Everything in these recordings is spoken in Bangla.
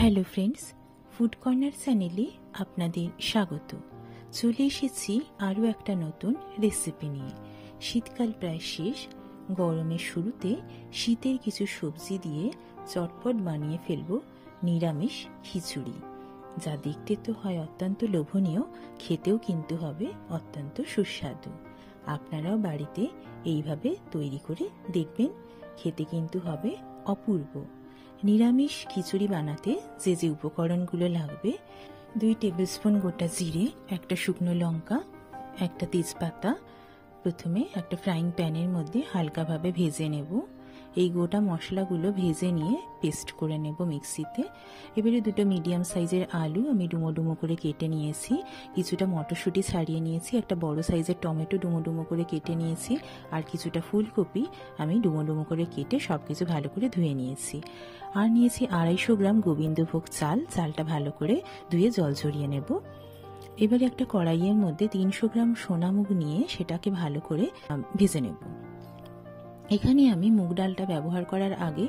হ্যালো ফ্রেন্ডস, ফুড কর্নার চ্যানেলে আপনাদের স্বাগত। চলে এসেছি আরও একটা নতুন রেসিপি নিয়ে। শীতকাল প্রায় শেষ, গরমের শুরুতে শীতের কিছু সবজি দিয়ে চটপট বানিয়ে ফেলব নিরামিষ খিচুড়ি, যা দেখতে তো হয় অত্যন্ত লোভনীয়, খেতেও কিন্তু হবে অত্যন্ত সুস্বাদু। আপনারাও বাড়িতে এইভাবে তৈরি করে দেখবেন, খেতে কিন্তু হবে অপূর্ব। নিরামিষ খিচুড়ি বানাতে যে যে উপকরণগুলো লাগবে: 2 টেবিলস্পুন গোটা জিরে, একটা শুকনো লঙ্কা, একটা তেজপাতা। প্রথমে একটা ফ্রাইং প্যানের মধ্যে হালকাভাবে ভেজে নেব। এই গোটা মশলাগুলো ভেজে নিয়ে পেস্ট করে নেব মিক্সিতে। এবারে 2টো মিডিয়াম সাইজের আলু আমি ডুমো ডুমো করে কেটে নিয়েছি, কিছুটা মটরশুঁটি ছাড়িয়ে নিয়েছি, একটা বড় সাইজের টমেটো ডুমো ডুমো করে কেটে নিয়েছি, আর কিছুটা ফুলকপি আমি ডুমো ডুমো করে কেটে সবকিছু ভালো করে ধুয়ে নিয়েছি। আর নিয়েছি 250 গ্রাম গোবিন্দভোগ চাল, চালটা ভালো করে ধুয়ে জল ঝরিয়ে নেব। এবারে একটা কড়াইয়ের মধ্যে 300 গ্রাম সোনামুগ নিয়ে সেটাকে ভালো করে ভেজে নেব। এখানে আমি মুগ ডালটা ব্যবহার করার আগে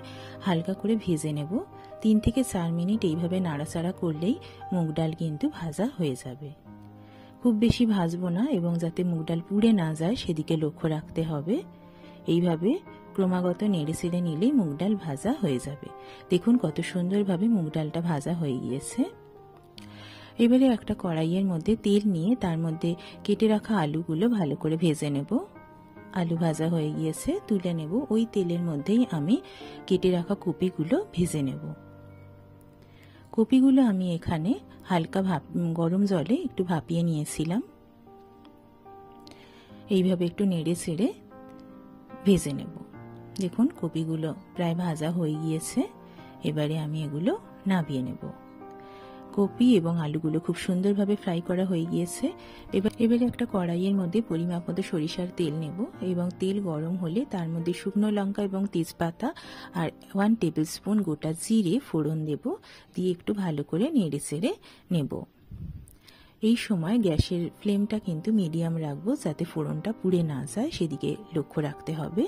হালকা করে ভেজে নেব। 3 থেকে 4 মিনিট এইভাবে নাড়াচাড়া করলেই মুগ ডাল কিন্তু ভাজা হয়ে যাবে। খুব বেশি ভাজবো না, এবং যাতে মুগ ডাল পুড়ে না যায় সেদিকে লক্ষ্য রাখতে হবে। এইভাবে ক্রমাগত নেড়ে চেড়ে নিলেই মুগ ডাল ভাজা হয়ে যাবে। দেখুন কত সুন্দরভাবে মুগ ডালটা ভাজা হয়ে গিয়েছে। এবারে একটা কড়াইয়ের মধ্যে তেল নিয়ে তার মধ্যে কেটে রাখা আলুগুলো ভালো করে ভেজে নেব। আলু ভাজা হয়ে গিয়েছে, তুলে নেব। ওই তেলের মধ্যেই আমি কেটে রাখা কপিগুলো ভেজে নেব। কপিগুলো আমি এখানে হালকা গরম জলে একটু ভাপিয়ে নিয়েছিলাম। এইভাবে একটু নেড়ে ছেড়ে ভেজে নেব। দেখুন কপিগুলো প্রায় ভাজা হয়ে গিয়েছে। এবারে আমি এগুলো নামিয়ে নেব। কপি এবং আলুগুলো খুব সুন্দরভাবে ফ্রাই করা হয়ে গিয়েছে। এবারে একটা কড়াইয়ের মধ্যে পরিমাপ মতো সরিষার তেল নেব, এবং তেল গরম হলে তার মধ্যে শুকনো লঙ্কা এবং তেজপাতা আর 1 টেবিলস্পুন গোটা জিরে ফোড়ন দেব, দিয়ে একটু ভালো করে নেড়ে চেড়ে নেব। এই সময় গ্যাসের ফ্লেমটা কিন্তু মিডিয়াম রাখবো, যাতে ফোড়নটা পুড়ে না যায়, সেদিকে লক্ষ্য রাখতে হবে।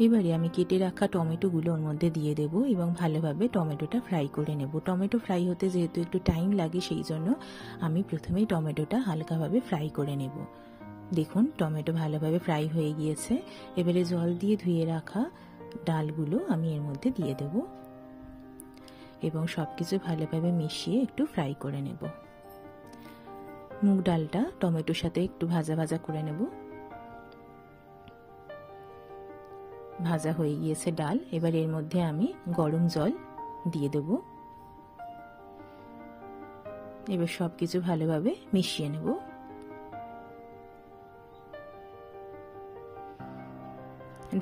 এবারে আমি কেটে রাখা টমেটোগুলো ওর মধ্যে দিয়ে দেব, এবং ভালোভাবে টমেটোটা ফ্রাই করে নেব। টমেটো ফ্রাই হতে যেহেতু একটু টাইম লাগে, সেই জন্য আমি প্রথমেই টমেটোটা হালকাভাবে ফ্রাই করে নেব। দেখুন টমেটো ভালোভাবে ফ্রাই হয়ে গিয়েছে। এবারে জল দিয়ে ধুয়ে রাখা ডালগুলো আমি এর মধ্যে দিয়ে দেব, এবং সবকিছু ভালোভাবে মিশিয়ে একটু ফ্রাই করে নেব। মুগ ডালটা টমেটোর সাথে একটু ভাজা ভাজা করে নেব। ভাজা হয়ে গিয়েছে ডাল। এবার এর মধ্যে আমি গরম জল দিয়ে দেব। এবার সবকিছু ভালোভাবে মিশিয়ে নেব।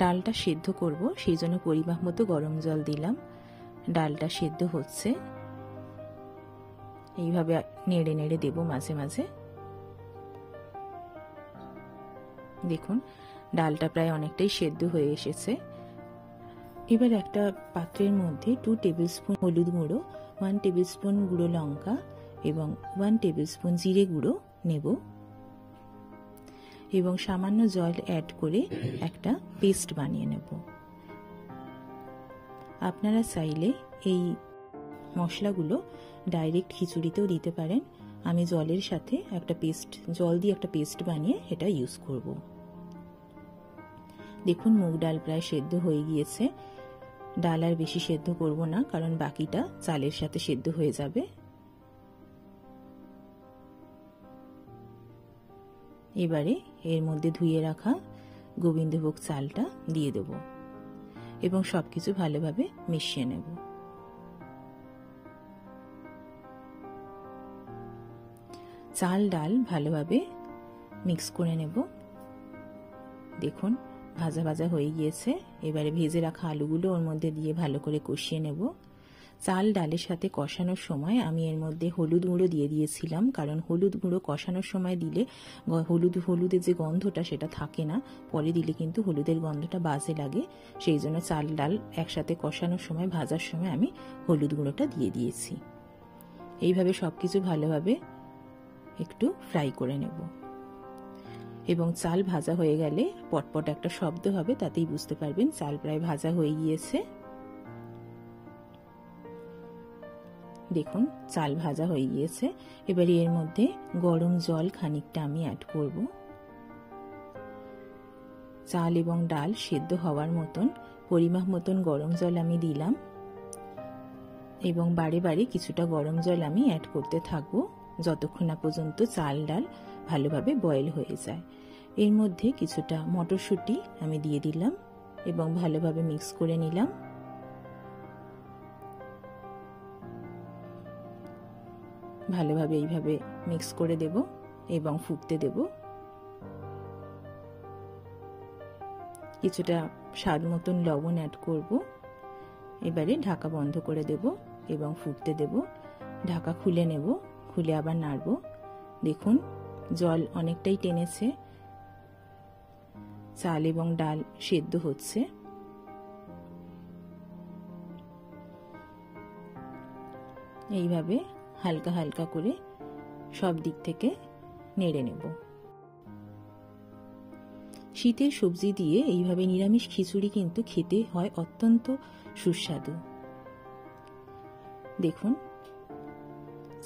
ডালটা সেদ্ধ করব, সেই জন্য পরিমাপ মতো গরম জল দিলাম। ডালটা সেদ্ধ হচ্ছে, এইভাবে নেড়ে নেড়ে দেব মাঝে মাঝে। দেখুন ডালটা প্রায় অনেকটাই সেদ্ধ হয়ে এসেছে। এবার একটা পাত্রের মধ্যে 2 টেবিলস্পুন হলুদ গুঁড়ো, 1 টেবিলস্পুন গুঁড়ো লঙ্কা এবং 1 টেবিলস্পুন জিরে গুঁড়ো নেব, এবং সামান্য জল অ্যাড করে একটা পেস্ট বানিয়ে নেব। আপনারা চাইলে এই মশলাগুলো ডাইরেক্ট খিচুড়িতেও দিতে পারেন। আমি জলের সাথে জল দিয়ে একটা পেস্ট বানিয়ে এটা ইউজ করব। দেখুন মুগ ডাল প্রায় সেদ্ধ হয়ে গিয়েছে। ডাল আর বেশি সেদ্ধ করব না, কারণ বাকিটা চালের সাথে সেদ্ধ হয়ে যাবে। এবারে এর মধ্যে ধুয়ে রাখা গোবিন্দভোগ চালটা দিয়ে দেব, এবং সবকিছু ভালোভাবে মিশিয়ে নেব। চাল ডাল ভালোভাবে মিক্স করে নেব। দেখুন ভাজা ভাজা হয়ে গিয়েছে। এবারে ভেজে রাখা আলুগুলো ওর মধ্যে দিয়ে ভালো করে কষিয়ে নেব। চাল ডালের সাথে কষানোর সময় আমি এর মধ্যে হলুদ গুঁড়ো দিয়ে দিয়েছিলাম, কারণ হলুদ গুঁড়ো কষানোর সময় দিলে হলুদের যে গন্ধটা সেটা থাকে না, পরে দিলে কিন্তু হলুদের গন্ধটা বাজে লাগে। সেই জন্য চাল ডাল একসাথে কষানোর সময়, ভাজার সময় আমি হলুদ গুঁড়োটা দিয়ে দিয়েছি। এইভাবে সবকিছু ভালোভাবে একটু ফ্রাই করে নেব, এবং চাল ভাজা হয়ে গেলে পটপট একটা শব্দ হবে, তাতেই বুঝতে পারবেন চাল প্রায় ভাজা হয়ে গিয়েছে। দেখুন চাল ভাজা হয়ে গিয়েছে। এবারে এর মধ্যে গরম জল খানিকটা আমি অ্যাড করব। চাল এবং ডাল সেদ্ধ হওয়ার মতন পরিমাপ মতন গরম জল আমি দিলাম এবং বারে বারে কিছুটা গরম জল আমি অ্যাড করতে থাকবো যতক্ষণ না পর্যন্ত চাল ডাল ভালোভাবে বয়েল হয়ে যায়। এর মধ্যে কিছুটা মটরশুঁটি আমি দিয়ে দিলাম এবং ভালোভাবে মিক্স করে নিলাম। ভালোভাবে এইভাবে মিক্স করে দেব এবং ফুটতে দেব। কিছুটা স্বাদ মতন লবণ অ্যাড করব। এবারে ঢাকা বন্ধ করে দেব এবং ফুটতে দেব। ঢাকা খুলে নেব, খুলে আবার নাড়ব। দেখুন জল অনেকটাই টেনেছে, চাল এবং ডাল সেদ্ধ হচ্ছে। এইভাবে হালকা হালকা করে সব দিক থেকে নেড়ে নেব। শীতের সবজি দিয়ে এইভাবে নিরামিষ খিচুড়ি কিন্তু খেতে হয় অত্যন্ত সুস্বাদু। দেখুন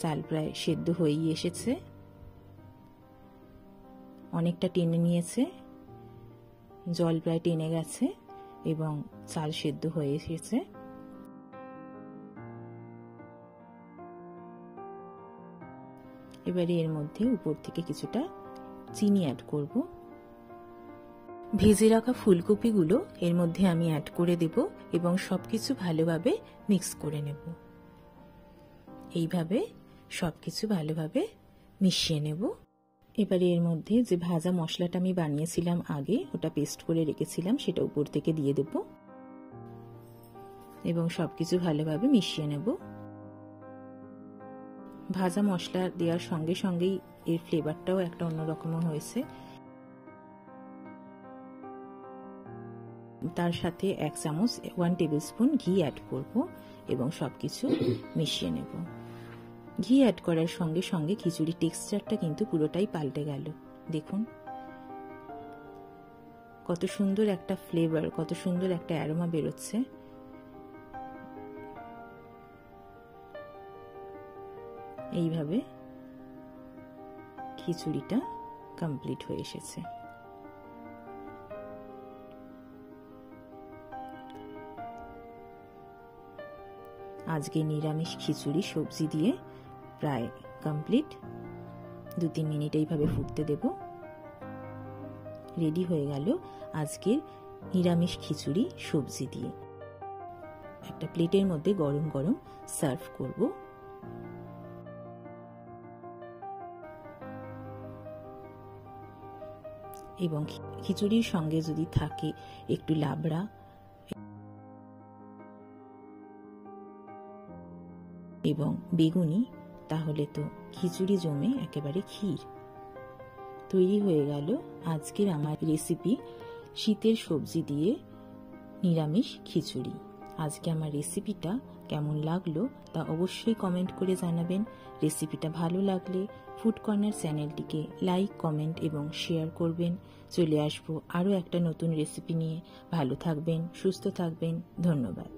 চাল প্রায় সেদ্ধ হয়েই এসেছে, অনেকটা টেনে নিয়েছে, জল প্রায় টেনে গেছে এবং চাল সেদ্ধ হয়ে এসেছে। এবারে এর মধ্যে উপর থেকে কিছুটা চিনি অ্যাড করব। ভেজে রাখা ফুলকপিগুলো এর মধ্যে আমি অ্যাড করে দেব এবং সবকিছু ভালোভাবে মিক্স করে নেব। এইভাবে সবকিছু ভালোভাবে মিশিয়ে নেব। এবারে এর মধ্যে যে ভাজা মশলাটা আমি বানিয়েছিলাম আগে, ওটা পেস্ট করে রেখেছিলাম, সেটা উপর থেকে দিয়ে দেব এবং সবকিছু ভালোভাবে মিশিয়ে নেব। ভাজা মশলা দেওয়ার সঙ্গে সঙ্গেই এর ফ্লেভারটাও একটা অন্যরকম হয়েছে। তার সাথে 1 চামচ 1 টেবিল স্পুন ঘি অ্যাড করব এবং সবকিছু মিশিয়ে নেব। ঘি অ্যাড করার সঙ্গে সঙ্গে খিচুড়ির টেক্সচারটা কিন্তু পুরোটাই পাল্টে গেল। দেখুন কত সুন্দর একটা ফ্লেভার, কত সুন্দর একটা অ্যারোমা বেরোচ্ছে। এইভাবে খিচুড়িটা কমপ্লিট হয়ে এসেছে। আজকে নিরামিষ খিচুড়ি সবজি দিয়ে প্রায় কমপ্লিট। 2-3 মিনিট এইভাবে ফুটতে দেব। রেডি হয়ে গেল আজকের নিরামিষ খিচুড়ি সবজি দিয়ে। একটা প্লেটের মধ্যে গরম গরম সার্ভ করব। এবং খিচুড়ির সঙ্গে যদি থাকে একটু লাবড়া এবং বেগুনি, তাহলে তো খিচুড়ি জমে একেবারে ক্ষীর। তৈরি হয়ে গেল আজকের আমার রেসিপি শীতের সবজি দিয়ে নিরামিষ খিচুড়ি। আজকে আমার রেসিপিটা কেমন লাগলো তা অবশ্যই কমেন্ট করে জানাবেন। রেসিপিটা ভালো লাগলে ফুড কর্নার চ্যানেলটিকে লাইক, কমেন্ট এবং শেয়ার করবেন। চলে আসবো আরও একটা নতুন রেসিপি নিয়ে। ভালো থাকবেন, সুস্থ থাকবেন। ধন্যবাদ।